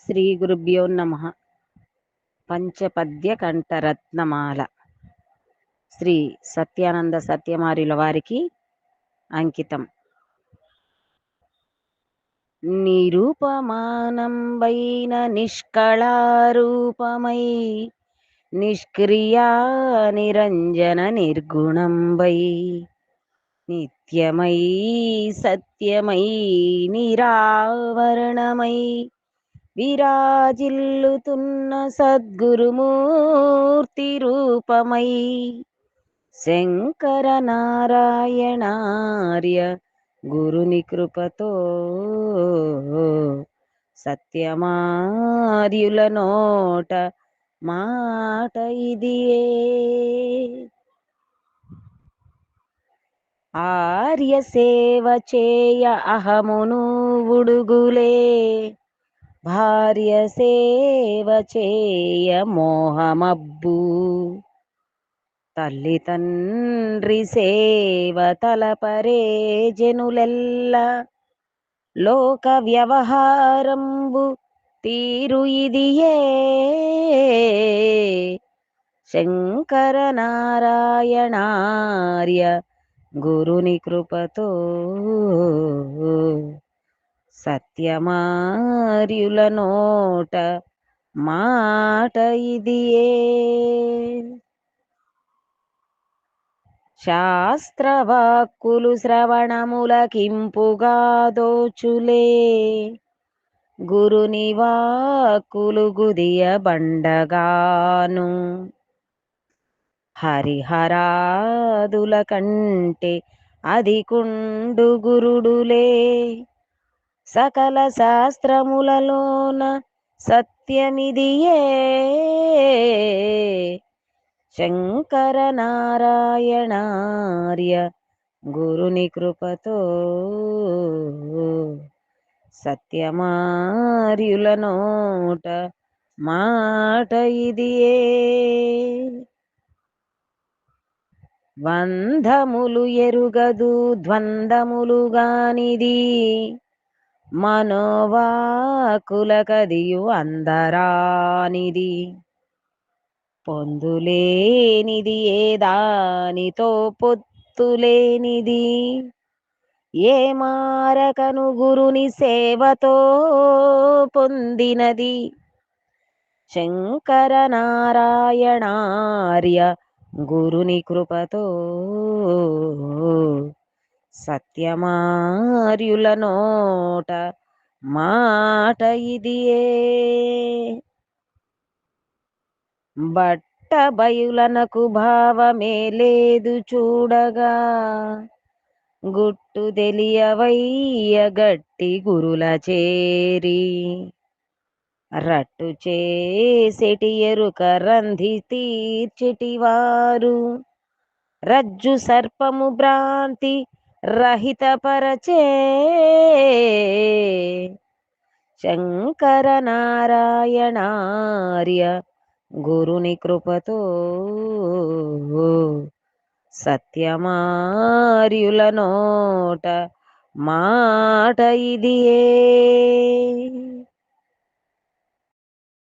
శ్రీ గురుభ్యో నమః. పంచపద్య కంఠరత్నమాల శ్రీ సత్యానంద సత్యమార్యుల వారికి అంకితం. నిరూపమానంబైన నిష్కళారూపమై నిష్క్రియా నిరంజన నిర్గుణంబై నిత్యమై సత్యమై నిరావరణమై విరాజిల్లుతున్న సద్గురుమూర్తి రూపమై శంకర నారాయణార్య గురుని కృపతో సత్యమార్యుల నోట మాట ఇదియే. ఆర్య సేవ చేయ అహమును ఉడుగులే, భార్య సేవ చేయ మోహమబ్బు, తల్లి తండ్రి సేవ తలపరే జనులెల్ల, లోక వ్యవహారంబు తీరు ఇదియే. శంకర నారాయణార్య గురుని కృపతో సత్యమార్యుల నోట మాట ఇదియే. శాస్త్రవాక్కులు శ్రవణములకింపుగా దోచులే, గురుని వాక్కులు గుదియ బండగాను, హరిహరాదుల కంటే అధికుండు గురుడులే, సకల శాస్త్రములలోన సత్యమిదియే. శంకర నారాయణార్య గురుని కృపతో సత్యమార్యుల నోట మాట ఇదియే. బంధములు ఎరుగదు ద్వంద్వములుగానిది, మనోవాకుల కదియు అందరానిది, పొందులేనిది ఏ దానితో పొత్తులేనిది, ఏ మారకను గురుని సేవతో పొందినది. శంకర నారాయణార్య గురుని కృపతో సత్యమార్యుల నోట మాట ఇదియే. బట్ట బయులనకు భావమే లేదు చూడగా, గుట్టు తెలియవయ్య గట్టి గురుల చేరి, రట్టు చేసెటి ఎరుక రంధి తీర్చెటివారు, రజ్జు సర్పము భ్రాంతి రహిత పరచే. శంకర నారాయణార్య గురుని కృపతో సత్యమార్యుల నోట మాట ఇదియే.